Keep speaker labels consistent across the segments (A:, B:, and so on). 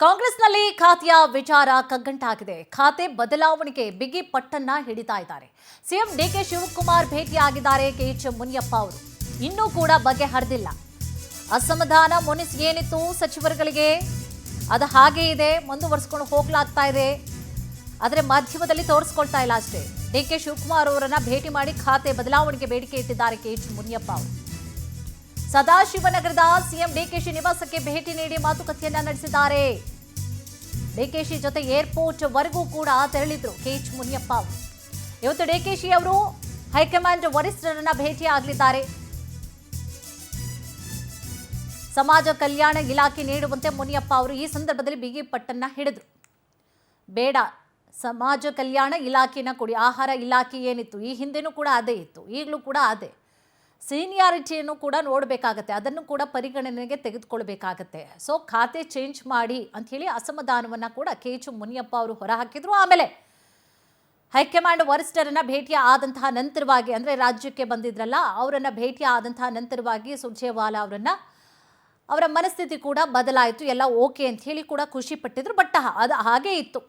A: ಕಾಂಗ್ರೆಸ್ನಲ್ಲಿ ಖಾತೆಯ ವಿಚಾರ ಕಗ್ಗಂಟಾಗಿದೆ. ಖಾತೆ ಬದಲಾವಣೆಗೆ ಬಿಗಿ ಪಟ್ಟನ್ನ ಹಿಡಿತಾ ಇದ್ದಾರೆ. ಸಿಎಂ ಡಿಕೆ ಶಿವಕುಮಾರ್ ಭೇಟಿಯಾಗಿದ್ದಾರೆ ಕೆಎಚ್ ಮುನಿಯಪ್ಪ ಅವರು. ಇನ್ನೂ ಕೂಡ ಬಗೆಹರಿದಿಲ್ಲ. ಅಸಮಾಧಾನ ಮುನಿಸ್ ಏನಿತ್ತು ಸಚಿವರುಗಳಿಗೆ ಅದು ಹಾಗೇ ಇದೆ, ಮುಂದುವರಿಸಿಕೊಂಡು ಹೋಗ್ಲಾಗ್ತಾ ಇದೆ. ಆದರೆ ಮಾಧ್ಯಮದಲ್ಲಿ ತೋರಿಸ್ಕೊಳ್ತಾ ಇಲ್ಲ ಅಷ್ಟೇ. ಡಿಕೆ ಶಿವಕುಮಾರ್ ಅವರನ್ನ ಭೇಟಿ ಮಾಡಿ ಖಾತೆ ಬದಲಾವಣೆಗೆ ಬೇಡಿಕೆ ಇಟ್ಟಿದ್ದಾರೆ ಕೆಎಚ್ ಮುನಿಯಪ್ಪ ಅವರು. ಸದಾಶಿವನಗರದ ಸಿಎಂ ಡಿಕೆಶಿ ನಿವಾಸಕ್ಕೆ ಭೇಟಿ ನೀಡಿ ಮಾತುಕತೆಯನ್ನ ನಡೆಸಿದ್ದಾರೆ. ಡಿಕೆಶಿ ಜೊತೆ ಏರ್ಪೋರ್ಟ್ ವರೆಗೂ ಕೂಡ ತೆರಳಿದ್ರು ಕೆಎಚ್ ಮುನಿಯಪ್ಪ ಅವರು. ಇವತ್ತು ಡಿಕೆಶಿ ಅವರು ಹೈಕಮಾಂಡ್ ವರಿಷ್ಠರನ್ನ ಭೇಟಿ ಆಗಲಿದ್ದಾರೆ. ಸಮಾಜ ಕಲ್ಯಾಣ ಇಲಾಖೆ ನೀಡುವಂತೆ ಮುನಿಯಪ್ಪ ಅವರು ಈ ಸಂದರ್ಭದಲ್ಲಿ ಬಿಗಿ ಪಟ್ಟನ್ನ ಹಿಡಿದ್ರು. ಬೇಡ, ಸಮಾಜ ಕಲ್ಯಾಣ ಇಲಾಖೆನ ಕೊಡಿ. ಆಹಾರ ಇಲಾಖೆ ಏನಿತ್ತು ಈ ಹಿಂದೆನೂ ಕೂಡ ಅದೇ ಇತ್ತು, ಈಗಲೂ ಕೂಡ ಅದೇ. ಸೀನಿಯಾರಿಟಿಯನ್ನು ಕೂಡ ನೋಡಬೇಕಾಗತ್ತೆ, ಅದನ್ನು ಕೂಡ ಪರಿಗಣನೆಗೆ ತೆಗೆದುಕೊಳ್ಬೇಕಾಗತ್ತೆ. ಸೊ ಖಾತೆ ಚೇಂಜ್ ಮಾಡಿ ಅಂಥೇಳಿ ಅಸಮಾಧಾನವನ್ನು ಕೂಡ ಕೆಎಚ್ ಮುನಿಯಪ್ಪ ಅವರು ಹೊರಹಾಕಿದ್ರು. ಆಮೇಲೆ ಹೈಕಮಾಂಡ್ ವರಿಷ್ಠರನ್ನ ಭೇಟಿ ಆದಂತಹ ನಂತರವಾಗಿ, ಅಂದರೆ ರಾಜ್ಯಕ್ಕೆ ಬಂದಿದ್ರಲ್ಲ ಅವರನ್ನು ಭೇಟಿ ಆದಂತಹ ನಂತರವಾಗಿ ಸುರ್ಜೇವಾಲಾ ಅವರ ಮನಸ್ಥಿತಿ ಕೂಡ ಬದಲಾಯಿತು. ಎಲ್ಲ ಓಕೆ ಅಂತ ಹೇಳಿ ಕೂಡ ಖುಷಿ ಪಟ್ಟಿದ್ರು. ಬಟ್ ಅದು ಹಾಗೇ ಇತ್ತು.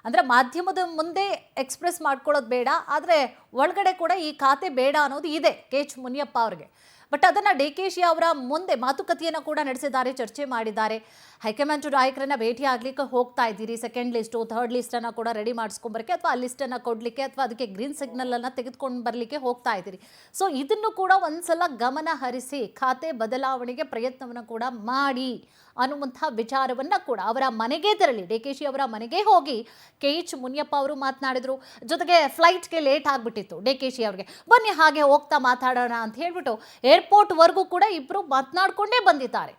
A: ಅಂದರೆ ಮಾಧ್ಯಮದ ಮುಂದೆ ಎಕ್ಸ್ಪ್ರೆಸ್ ಮಾಡ್ಕೊಳ್ಳೋದು ಬೇಡ, ಆದರೆ ಒಳಗಡೆ ಕೂಡ ಈ ಖಾತೆ ಬೇಡ ಅನ್ನೋದು ಇದೆ ಕೆಎಚ್ ಮುನಿಯಪ್ಪ ಅವ್ರಿಗೆ. ಬಟ್ ಅದನ್ನು ಡಿಕೆಶಿ ಅವರ ಮುಂದೆ ಮಾತುಕತೆಯನ್ನು ಕೂಡ ನಡೆಸಿದ್ದಾರೆ, ಚರ್ಚೆ ಮಾಡಿದ್ದಾರೆ. ಹೈಕಮಾಂಡ್ ನಾಯಕರನ್ನ ಭೇಟಿ ಆಗ್ಲಿಕ್ಕೆ ಹೋಗ್ತಾ ಇದ್ದೀರಿ, ಸೆಕೆಂಡ್ ಲಿಸ್ಟು ಥರ್ಡ್ ಲಿಸ್ಟನ್ನು ಕೂಡ ರೆಡಿ ಮಾಡಿಸ್ಕೊಂಬರಕ್ಕೆ ಅಥವಾ ಆ ಲಿಸ್ಟನ್ನು ಕೊಡಲಿಕ್ಕೆ ಅಥವಾ ಅದಕ್ಕೆ ಗ್ರೀನ್ ಸಿಗ್ನಲನ್ನು ತೆಗೆದುಕೊಂಡು ಬರಲಿಕ್ಕೆ ಹೋಗ್ತಾ ಇದ್ದೀರಿ. ಸೊ ಇದನ್ನು ಕೂಡ ಒಂದ್ಸಲ ಗಮನ ಹರಿಸಿ ಖಾತೆ ಬದಲಾವಣೆಗೆ ಪ್ರಯತ್ನವನ್ನು ಕೂಡ ಮಾಡಿ ಅನ್ನುವಂಥ ವಿಚಾರವನ್ನು ಕೂಡ ಅವರ ಮನೆಗೆ ತೆರಳಿ ಡಿಕೆಶಿ ಅವರ ಮನೆಗೆ ಹೋಗಿ ಕೆಎಚ್ ಮುನಿಯಪ್ಪ ಅವರು ಮಾತನಾಡಿದರು. ಜೊತೆಗೆ ಫ್ಲೈಟ್ಗೆ ಲೇಟ್ ಆಗಿಬಿಟ್ಟಿತ್ತು ಡಿಕೆಶಿ ಅವ್ರಿಗೆ. ಬನ್ನಿ ಹಾಗೆ ಹೋಗ್ತಾ ಮಾತಾಡೋಣ ಅಂತ ಹೇಳ್ಬಿಟ್ಟು ಏರ್ಪೋರ್ಟ್ವರೆಗೂ ಕೂಡ ಇಬ್ಬರು ಮಾತನಾಡಿಕೊಂಡೇ ಬಂದಿದ್ದಾರೆ.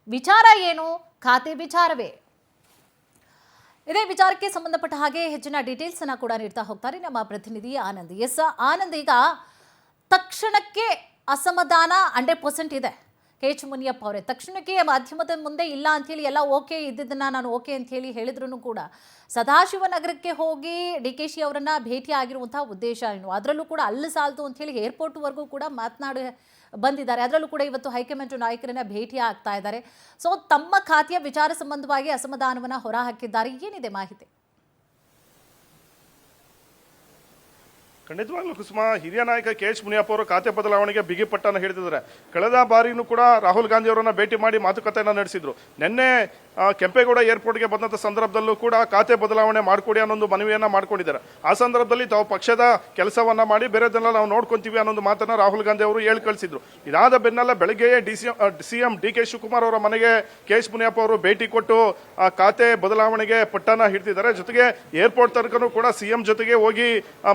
A: ವಿಚಾರ ಏನು? ಖಾತೆ ವಿಚಾರವೇ. ಇದೇ ವಿಚಾರಕ್ಕೆ ಸಂಬಂಧಪಟ್ಟ ಹಾಗೆ ಹೆಚ್ಚಿನ ಡೀಟೇಲ್ಸ್ ಅನ್ನ ಕೂಡ ನೀಡ್ತಾ ಹೋಗ್ತಾರೆ ನಮ್ಮ ಪ್ರತಿನಿಧಿ ಆನಂದ್. ಎಸ್ ಆನಂದ್, ಈಗ ತಕ್ಷಣಕ್ಕೆ ಅಸಮಾಧಾನ 100% ಇದೆ ಕೆಎಚ್ ಮುನಿಯಪ್ಪ ಅವರೇ. ತಕ್ಷಣಕ್ಕೆ ಮಾಧ್ಯಮದ ಮುಂದೆ ಇಲ್ಲ ಅಂಥೇಳಿ ಎಲ್ಲ ಓಕೆ ಇದ್ದಿದ್ದನ್ನ ನಾನು ಓಕೆ ಅಂಥೇಳಿ ಹೇಳಿದ್ರು ಕೂಡ ಸದಾಶಿವನಗರಕ್ಕೆ ಹೋಗಿ ಡಿಕೆಶಿ ಅವರನ್ನ ಭೇಟಿ ಆಗಿರುವಂತಹ ಉದ್ದೇಶ ಏನು? ಅದರಲ್ಲೂ ಕೂಡ ಅಲ್ಲಿ ಸಾಲ್ತು ಅಂಥೇಳಿ ಏರ್ಪೋರ್ಟ್ವರೆಗೂ ಕೂಡ ಮಾತನಾಡಿ ಬಂದಿದ್ದಾರೆ. ಅದರಲ್ಲೂ ಕೂಡ ಇವತ್ತು ಹೈಕಮಾಂಡ್ ನಾಯಕರನ್ನ ಭೇಟಿ ಆಗ್ತಾ ಇದ್ದಾರೆ. ಸೊ ತಮ್ಮ ಖಾತೆಯ ವಿಚಾರ ಸಂಬಂಧವಾಗಿ ಅಸಮಾಧಾನವನ್ನು ಹೊರಹಾಕಿದ್ದಾರೆ. ಏನಿದೆ ಮಾಹಿತಿ?
B: ಖಂಡಿತವಾಗ್ಲೂ ಕುಸುಮ, ಹಿರಿಯ ನಾಯಕ ಕೆಎಚ್ ಮುನಿಯಪ್ಪ ಅವರು ಖಾತೆ ಬದಲಾವಣೆಗೆ ಬಿಗಿ ಪಟ್ಟನ್ನು ಹಿಡಿದಿದ್ದಾರೆ. ಕಳೆದ ಬಾರಿನೂ ಕೂಡ ರಾಹುಲ್ ಗಾಂಧಿ ಅವರನ್ನ ಭೇಟಿ ಮಾಡಿ ಮಾತುಕತೆಯನ್ನು ನಡೆಸಿದ್ರು. ನಿನ್ನೆ ಕೆಂಪೇಗೌಡ ಏರ್ಪೋರ್ಟ್ಗೆ ಬಂದಂಥ ಸಂದರ್ಭದಲ್ಲೂ ಕೂಡ ಖಾತೆ ಬದಲಾವಣೆ ಮಾಡಿಕೊಡಿ ಅನ್ನೊಂದು ಮನವಿಯನ್ನು ಮಾಡ್ಕೊಂಡಿದ್ದಾರೆ. ಆ ಸಂದರ್ಭದಲ್ಲಿ ತಾವು ಪಕ್ಷದ ಕೆಲಸವನ್ನ ಮಾಡಿ ಬೇರೆದೆಲ್ಲ ನಾವು ನೋಡ್ಕೊಂತೀವಿ ಅನ್ನೊಂದು ಮಾತನ್ನ ರಾಹುಲ್ ಗಾಂಧಿ ಅವರು ಹೇಳಿ ಕಳಿಸಿದ್ರು. ಇದಾದ ಬೆನ್ನಲ್ಲ ಬೆಳಗ್ಗೆಯೇ ಸಿಎಂ ಡಿಕೆ ಶಿವಕುಮಾರ್ ಅವರ ಮನೆಗೆ ಕೆಎಚ್ ಮುನಿಯಪ್ಪ ಅವರು ಭೇಟಿ ಕೊಟ್ಟು ಖಾತೆ ಬದಲಾವಣೆಗೆ ಪಟ್ಟನ್ನ ಹಿಡಿದಿದ್ದಾರೆ. ಜೊತೆಗೆ ಏರ್ಪೋರ್ಟ್ ತನಕನೂ ಕೂಡ ಸಿಎಂ ಜೊತೆಗೆ ಹೋಗಿ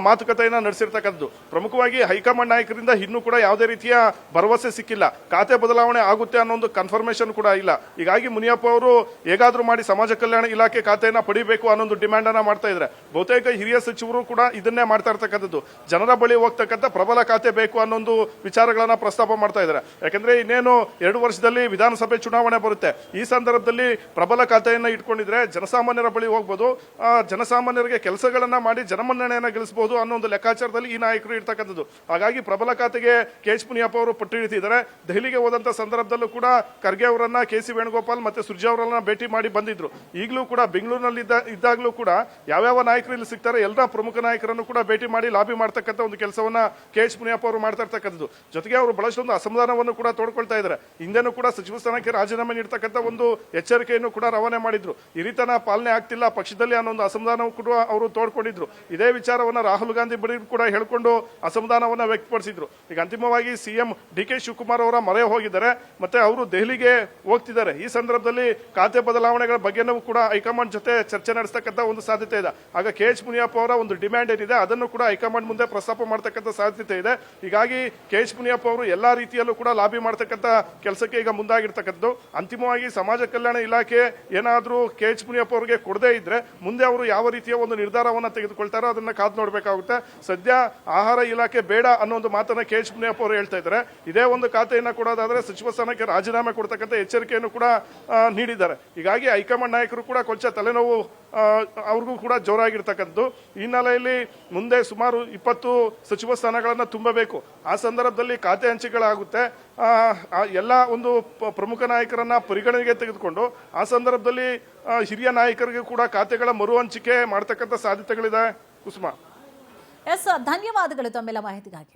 B: ಮಾತುಕತೆಯನ್ನು ನಡೆಸಿರ್ತಕ್ಕಂಥದ್ದು. ಪ್ರಮುಖವಾಗಿ ಹೈಕಮಾಂಡ್ ನಾಯಕರಿಂದ ಇನ್ನೂ ಕೂಡ ಯಾವುದೇ ರೀತಿಯ ಭರವಸೆ ಸಿಕ್ಕಿಲ್ಲ. ಖಾತೆ ಬದಲಾವಣೆ ಆಗುತ್ತೆ ಅನ್ನೋ ಒಂದು ಕನ್ಫರ್ಮೇಶನ್ ಕೂಡ ಇಲ್ಲ. ಹೀಗಾಗಿ ಮುನಿಯಪ್ಪ ಅವರು ಹೇಗಾದ್ರೂ ಮಾಡಿ ಸಮಾಜ ಕಲ್ಯಾಣ ಇಲಾಖೆ ಖಾತೆಯನ್ನ ಪಡಿಬೇಕು ಅನ್ನೊಂದು ಡಿಮ್ಯಾಂಡ್ ಅನ್ನ ಮಾಡ್ತಾ ಇದ್ದಾರೆ. ಬಹುತೇಕ ಹಿರಿಯ ಸಚಿವರು ಕೂಡ ಇದನ್ನೇ ಮಾಡ್ತಾ ಇರ್ತಕ್ಕಂಥದ್ದು. ಜನರ ಬಳಿ ಹೋಗ್ತಕ್ಕಂಥ ಪ್ರಬಲ ಖಾತೆ ಬೇಕು ಅನ್ನೊಂದು ವಿಚಾರಗಳನ್ನ ಪ್ರಸ್ತಾಪ ಮಾಡ್ತಾ ಇದ್ದಾರೆ. ಯಾಕಂದ್ರೆ ಇನ್ನೇನು 2 ವರ್ಷದಲ್ಲಿ ವಿಧಾನಸಭೆ ಚುನಾವಣೆ ಬರುತ್ತೆ. ಈ ಸಂದರ್ಭದಲ್ಲಿ ಪ್ರಬಲ ಖಾತೆಯನ್ನ ಇಟ್ಕೊಂಡಿದ್ರೆ ಜನಸಾಮಾನ್ಯರ ಬಳಿ ಹೋಗ್ಬೋದು, ಜನಸಾಮಾನ್ಯರಿಗೆ ಕೆಲಸಗಳನ್ನ ಮಾಡಿ ಜನಮನ್ನಣೆಯನ್ನ ಗಳಿಸಬಹುದು ಅನ್ನೋ ಒಂದು ಲೆಕ್ಕಾಚಾರದಲ್ಲಿ ಈ ನಾಯಕರು ಇರ್ತಕ್ಕಂಥದ್ದು. ಹಾಗಾಗಿ ಪ್ರಬಲ ಖಾತೆಗೆ ಕೆಎಚ್ ಮುನಿಯಪ್ಪ ಅವರು ಪಟ್ಟು ಹಿಡಿದಿದ್ದಾರೆ. ದೆಹಲಿಗೆ ಹೋದಂತ ಸಂದರ್ಭದಲ್ಲೂ ಕೂಡ ಖರ್ಗೆ ಅವರನ್ನ ಕೆ.ಸಿ. ವೇಣುಗೋಪಾಲ್ ಮತ್ತೆ ಸುರ್ಜೆ ಅವರನ್ನ ಭೇಟಿ ಮಾಡಿ ಬಂದಿದ್ರು. ಈಗಲೂ ಕೂಡ ಬೆಂಗಳೂರಿನಲ್ಲಿ ಇದ್ದಾಗಲೂ ಕೂಡ ಯಾವ್ಯಾವ ನಾಯಕರು ಇಲ್ಲಿ ಸಿಗ್ತಾರೆ ಎಲ್ಲ ಪ್ರಮುಖ ನಾಯಕರನ್ನು ಕೂಡ ಭೇಟಿ ಮಾಡಿ ಲಾಬಿ ಮಾಡ್ತಕ್ಕಂಥ ಒಂದು ಕೆಲಸವನ್ನ ಕೆಎಚ್ ಮುನಿಯಪ್ಪ ಅವರು ಮಾಡ್ತಾ ಇರ್ತಕ್ಕಂಥದ್ದು. ಜೊತೆಗೆ ಅವರು ಬಹಳಷ್ಟೊಂದು ಅಸಮಾಧಾನವನ್ನು ಕೂಡ ತೋಡ್ಕೊಳ್ತಾ ಇದ್ದಾರೆ. ಹಿಂದೆನೂ ಕೂಡ ಸಚಿವ ಸ್ಥಾನಕ್ಕೆ ರಾಜೀನಾಮೆ ನೀಡ್ತಕ್ಕಂಥ ಒಂದು ಎಚ್ಚರಿಕೆಯನ್ನು ಕೂಡ ರವಾನೆ ಮಾಡಿದ್ರು. ಈ ರೀತಿಯ ಪಾಲನೆ ಆಗ್ತಿಲ್ಲ ಪಕ್ಷದಲ್ಲಿ ಅನ್ನೋ ಒಂದು ಅಸಮಾಧಾನ ಕೂಡ ಅವರು ತೋಡ್ಕೊಂಡಿದ್ರು. ಇದೇ ವಿಚಾರವನ್ನ ರಾಹುಲ್ ಗಾಂಧಿ ಬಳಿ ಕೂಡ ಹೇಳ್ಕೊಂಡು ಅಸಮಾಧಾನವನ್ನ ವ್ಯಕ್ತಪಡಿಸಿದ್ರು. ಈಗ ಅಂತಿಮವಾಗಿ ಸಿಎಂ ಡಿಕೆ ಶಿವಕುಮಾರ್ ಅವರ ಮೊರೆ ಹೋಗಿದ್ದಾರೆ, ಮತ್ತೆ ಅವರು ದೆಹಲಿಗೆ ಹೋಗ್ತಿದ್ದಾರೆ. ಈ ಸಂದರ್ಭದಲ್ಲಿ ಖಾತೆ ಬದಲಾವಣೆಗಳ ಬಗ್ಗೆನೂ ಕೂಡ ಹೈಕಮಾಂಡ್ ಜೊತೆ ಚರ್ಚೆ ನಡೆಸತಕ್ಕಂಥ ಒಂದು ಸಾಧ್ಯತೆ ಇದೆ. ಆಗ ಕೆಎಚ್ ಮುನಿಯಪ್ಪ ಅವರ ಒಂದು ಡಿಮ್ಯಾಂಡ್ ಏನಿದೆ ಅದನ್ನು ಕೂಡ ಹೈಕಮಾಂಡ್ ಮುಂದೆ ಪ್ರಸ್ತಾಪ ಮಾಡತಕ್ಕಂಥ ಸಾಧ್ಯತೆ ಇದೆ. ಹೀಗಾಗಿ ಕೆಎಚ್ ಮುನಿಯಪ್ಪ ಅವರು ಎಲ್ಲಾ ರೀತಿಯಲ್ಲೂ ಕೂಡ ಲಾಬಿ ಮಾಡತಕ್ಕಂಥ ಕೆಲಸಕ್ಕೆ ಈಗ ಮುಂದಾಗಿರ್ತಕ್ಕಂಥದ್ದು. ಅಂತಿಮವಾಗಿ ಸಮಾಜ ಕಲ್ಯಾಣ ಇಲಾಖೆ ಏನಾದರೂ ಕೆಎಚ್ ಮುನಿಯಪ್ಪ ಅವರಿಗೆ ಕೊಡದೇ ಇದ್ರೆ ಮುಂದೆ ಅವರು ಯಾವ ರೀತಿಯ ಒಂದು ನಿರ್ಧಾರವನ್ನು ತೆಗೆದುಕೊಳ್ತಾರೋ ಅದನ್ನ ಕಾದು ನೋಡಬೇಕಾಗುತ್ತೆ. ಸದ್ಯ ಆಹಾರ ಇಲಾಖೆ ಬೇಡ ಅನ್ನೋ ಒಂದು ಮಾತನ್ನ ಕೆ ಎಚ್ ಮುನಿಯಪ್ಪ ಅವರು ಹೇಳ್ತಾ ಇದ್ದಾರೆ. ಇದೇ ಒಂದು ಖಾತೆಯನ್ನು ಕೊಡೋದಾದ್ರೆ ಸಚಿವ ಸ್ಥಾನಕ್ಕೆ ರಾಜೀನಾಮೆ ಕೊಡ್ತಕ್ಕಂಥ ಎಚ್ಚರಿಕೆಯನ್ನು ಕೂಡ ನೀಡಿದ್ದಾರೆ. ಹೀಗಾಗಿ ಹೈಕಮಾಂಡ್ ನಾಯಕರು ಕೂಡ ಕೊಂಚ ತಲೆನೋವು ಅವ್ರಿಗೂ ಕೂಡ ಜೋರಾಗಿರ್ತಕ್ಕಂಥದ್ದು. ಈ ಹಿನ್ನೆಲೆಯಲ್ಲಿ ಮುಂದೆ ಸುಮಾರು 20 ಸಚಿವ ಸ್ಥಾನಗಳನ್ನು ತುಂಬಬೇಕು. ಆ ಸಂದರ್ಭದಲ್ಲಿ ಖಾತೆ ಹಂಚಿಕೆಗಳಾಗುತ್ತೆ. ಎಲ್ಲ ಒಂದು ಪ್ರಮುಖ ನಾಯಕರನ್ನ ಪರಿಗಣನೆಗೆ ತೆಗೆದುಕೊಂಡು ಆ ಸಂದರ್ಭದಲ್ಲಿ ಹಿರಿಯ ನಾಯಕರಿಗೆ ಕೂಡ ಖಾತೆಗಳ ಮರು ಹಂಚಿಕೆ ಮಾಡ್ತಕ್ಕಂಥ ಸಾಧ್ಯತೆಗಳಿದೆ. ಕುಸುಮ,
A: ಎಸ್, ಧನ್ಯವಾದಗಳು ತಮ್ಮೆಲ್ಲ ಮಾಹಿತಿಗಾಗಿ.